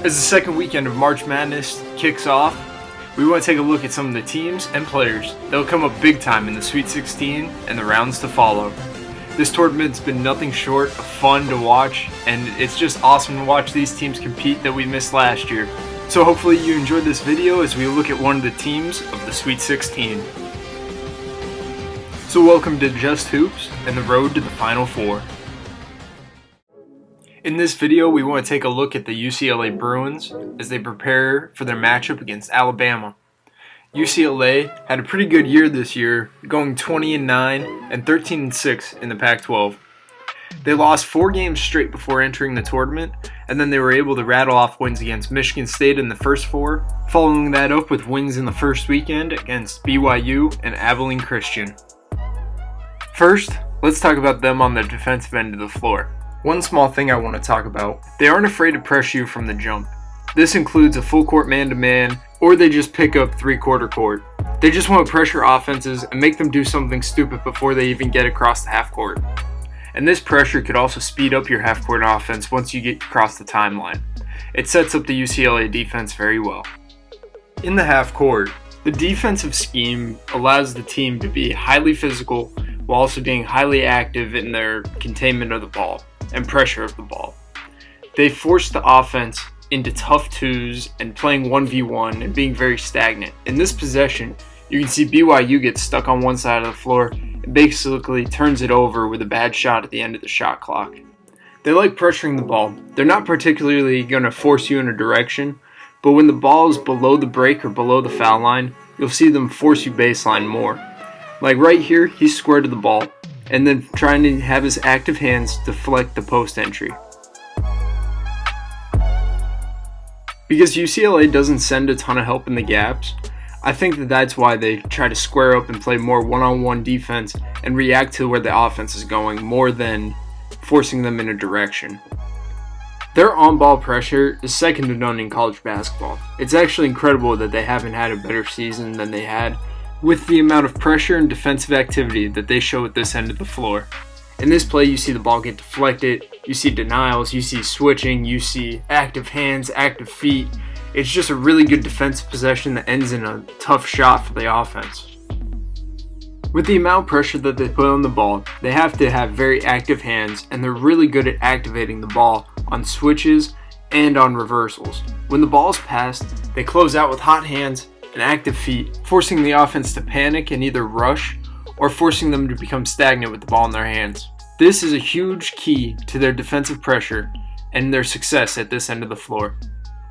As the second weekend of March Madness kicks off, we want to take a look at some of the teams and players that will come up big time in the Sweet 16 and the rounds to follow. This tournament's been nothing short of fun to watch, and it's just awesome to watch these teams compete that we missed last year. So hopefully you enjoyed this video as we look at one of the teams of the Sweet 16. So welcome to Just Hoops and the road to the Final Four. In this video, we want to take a look at the UCLA Bruins as they prepare for their matchup against Alabama. UCLA had a pretty good year this year, going 20-9 and 13-6 in the Pac-12. They lost 4 games straight before entering the tournament, and then they were able to rattle off wins against Michigan State in the first 4, following that up with wins in the first weekend against BYU and Abilene Christian. First, let's talk about them on the defensive end of the floor. One small thing I want to talk about, they aren't afraid to pressure you from the jump. This includes a full court man-to-man, or they just pick up three-quarter court. They just want to pressure offenses and make them do something stupid before they even get across the half court. And this pressure could also speed up your half court offense once you get across the timeline. It sets up the UCLA defense very well. In the half court, the defensive scheme allows the team to be highly physical while also being highly active in their containment of the ball and pressure of the ball. They force the offense into tough twos and playing 1v1 and being very stagnant. In this possession, you can see BYU get stuck on one side of the floor and basically turns it over with a bad shot at the end of the shot clock. They like pressuring the ball. They're not particularly going to force you in a direction, but when the ball is below the break or below the foul line, you'll see them force you baseline more. Like right here, he's square to the ball, and then trying to have his active hands deflect the post entry. Because UCLA doesn't send a ton of help in the gaps, I think that's why they try to square up and play more one-on-one defense and react to where the offense is going more than forcing them in a direction. Their on-ball pressure is second to none in college basketball. It's actually incredible that they haven't had a better season than they had, with the amount of pressure and defensive activity that they show at this end of the floor. In this play, you see the ball get deflected, you see denials, you see switching, you see active hands, active feet. It's just a really good defensive possession that ends in a tough shot for the offense. With the amount of pressure that they put on the ball, they have to have very active hands, and they're really good at activating the ball on switches and on reversals. When the ball is passed, they close out with hot hands and active feet, forcing the offense to panic and either rush or forcing them to become stagnant with the ball in their hands. This is a huge key to their defensive pressure and their success at this end of the floor.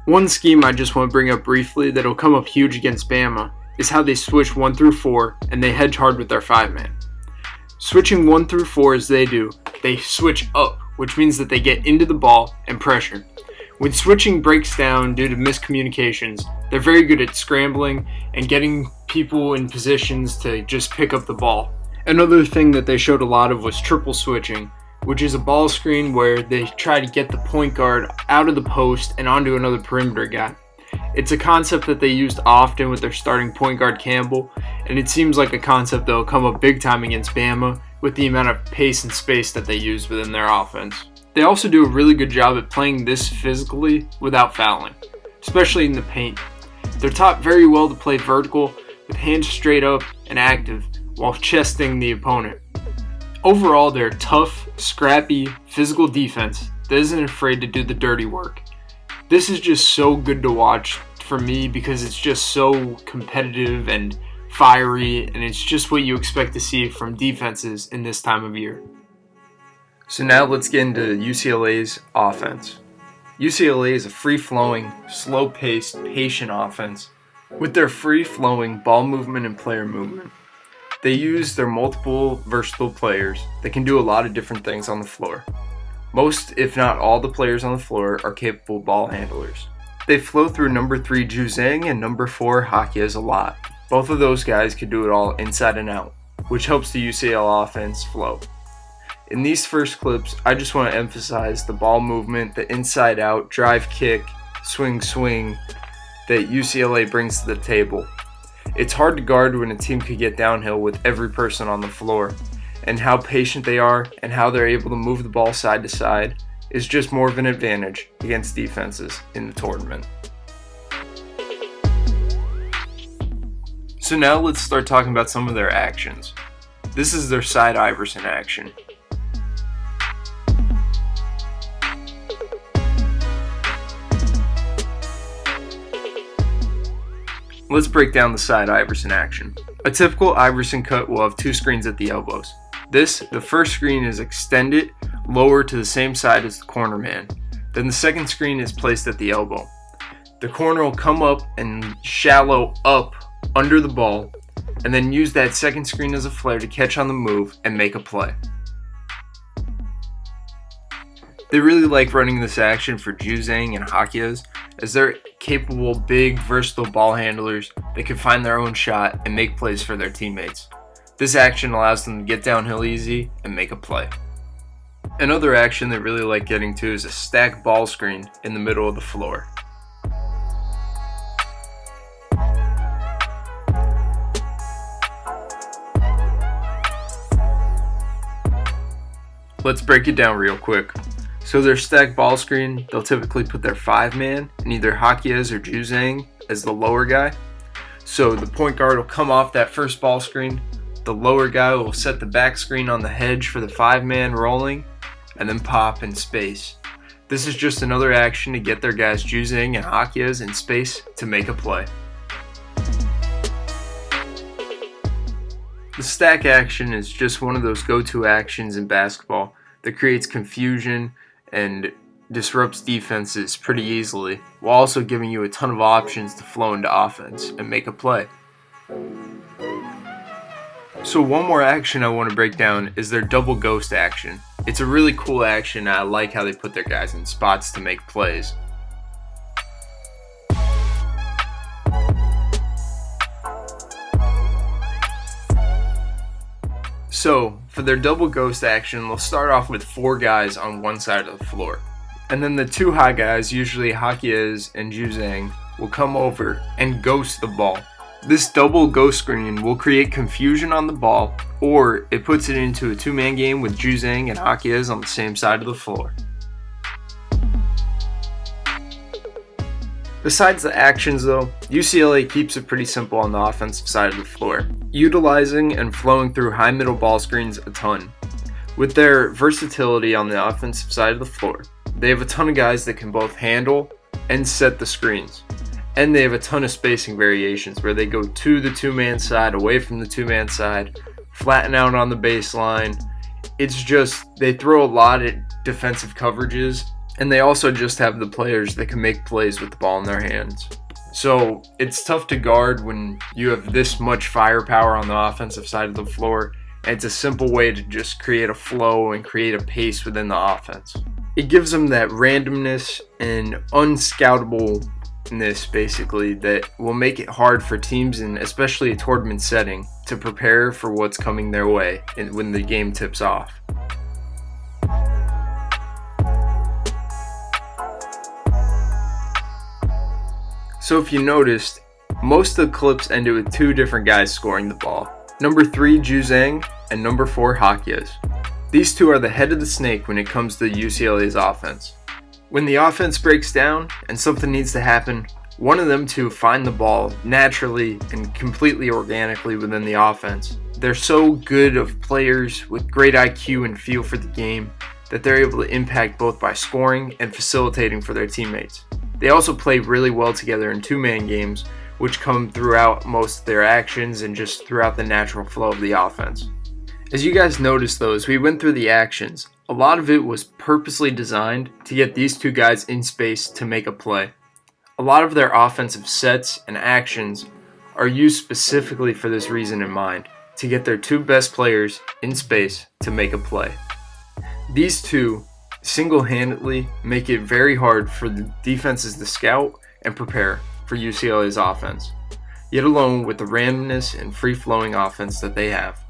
One scheme I just want to bring up briefly that'll come up huge against Bama is how they switch 1 through 4 and they hedge hard with their 5-man. Switching 1 through 4 as they do, they switch up, which means that they get into the ball and pressure. When switching breaks down due to miscommunications, they're very good at scrambling and getting people in positions to just pick up the ball. Another thing that they showed a lot of was triple switching, which is a ball screen where they try to get the point guard out of the post and onto another perimeter guy. It's a concept that they used often with their starting point guard Campbell, and it seems like a concept that will come up big time against Bama with the amount of pace and space that they use within their offense. They also do a really good job at playing this physically without fouling, especially in the paint. They're taught very well to play vertical with hands straight up and active while chesting the opponent. Overall, they're a tough, scrappy, physical defense that isn't afraid to do the dirty work. This is just so good to watch for me because it's just so competitive and fiery, and it's just what you expect to see from defenses in this time of year. So now let's get into UCLA's offense. UCLA is a free-flowing, slow-paced, patient offense. With their free-flowing ball movement and player movement, they use their multiple versatile players that can do a lot of different things on the floor. Most, if not all, the players on the floor are capable ball handlers. They flow through number 3 Ju Zhang and number 4 Hakias a lot. Both of those guys can do it all inside and out, which helps the UCLA offense flow. In these first clips, I just want to emphasize the ball movement, the inside out, drive kick, swing that UCLA brings to the table. It's hard to guard when a team could get downhill with every person on the floor, and how patient they are and how they're able to move the ball side to side is just more of an advantage against defenses in the tournament. So now let's start talking about some of their actions. This is their side Iverson action. Let's break down the side Iverson action. A typical Iverson cut will have two screens at the elbows. The first screen is extended lower to the same side as the corner man. Then the second screen is placed at the elbow. The corner will come up and shallow up under the ball, and then use that second screen as a flare to catch on the move and make a play. They really like running this action for Juzang and Hakias, as they're capable, big, versatile ball handlers that can find their own shot and make plays for their teammates. This action allows them to get downhill easy and make a play. Another action they really like getting to is a stacked ball screen in the middle of the floor. Let's break it down real quick. So their stacked ball screen, they'll typically put their 5-man and either Hakias or Juzang as the lower guy. So the point guard will come off that first ball screen, the lower guy will set the back screen on the hedge for the 5-man rolling, and then pop in space. This is just another action to get their guys Juzang and Hakias in space to make a play. The stack action is just one of those go-to actions in basketball that creates confusion and disrupts defenses pretty easily, while also giving you a ton of options to flow into offense and make a play. So one more action I want to break down is their double ghost action. It's a really cool action and I like how they put their guys in spots to make plays. So, for their double ghost action, they'll start off with 4 guys on one side of the floor. And then the 2 high guys, usually Hakias and Juzang, will come over and ghost the ball. This double ghost screen will create confusion on the ball, or it puts it into a 2-man game with Juzang and Hakias on the same side of the floor. Besides the actions though, UCLA keeps it pretty simple on the offensive side of the floor, utilizing and flowing through high middle ball screens a ton. With their versatility on the offensive side of the floor, they have a ton of guys that can both handle and set the screens. And they have a ton of spacing variations where they go to the 2-man side, away from the 2-man side, flatten out on the baseline. It's just, they throw a lot at defensive coverages, and they also just have the players that can make plays with the ball in their hands. So it's tough to guard when you have this much firepower on the offensive side of the floor, and it's a simple way to just create a flow and create a pace within the offense. It gives them that randomness and unscoutableness basically that will make it hard for teams, in especially a tournament setting, to prepare for what's coming their way when the game tips off. So if you noticed, most of the clips ended with 2 different guys scoring the ball. Number 3 Juzang and number 4 Hakias. These 2 are the head of the snake when it comes to UCLA's offense. When the offense breaks down and something needs to happen, one of them 2 find the ball naturally and completely organically within the offense. They're so good of players with great IQ and feel for the game that they're able to impact both by scoring and facilitating for their teammates. They also play really well together in 2-man games, which come throughout most of their actions and just throughout the natural flow of the offense. As you guys noticed though, as we went through the actions, a lot of it was purposely designed to get these 2 guys in space to make a play. A lot of their offensive sets and actions are used specifically for this reason in mind, to get their 2 best players in space to make a play. These 2 single-handedly make it very hard for the defenses to scout and prepare for UCLA's offense, yet alone with the randomness and free-flowing offense that they have.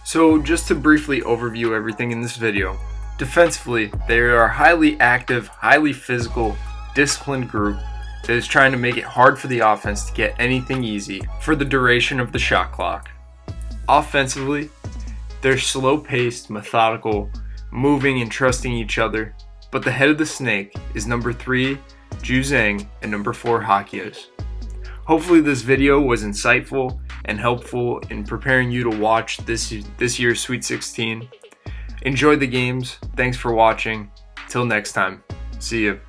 So just to briefly overview everything in this video, defensively, they are a highly active, highly physical, disciplined group that is trying to make it hard for the offense to get anything easy for the duration of the shot clock. Offensively, they're slow-paced, methodical, moving and trusting each other, but the head of the snake is number 3, Ju Zhang, and number 4, Hakios. Hopefully this video was insightful and helpful in preparing you to watch this year's Sweet 16. Enjoy the games. Thanks for watching. Till next time. See you.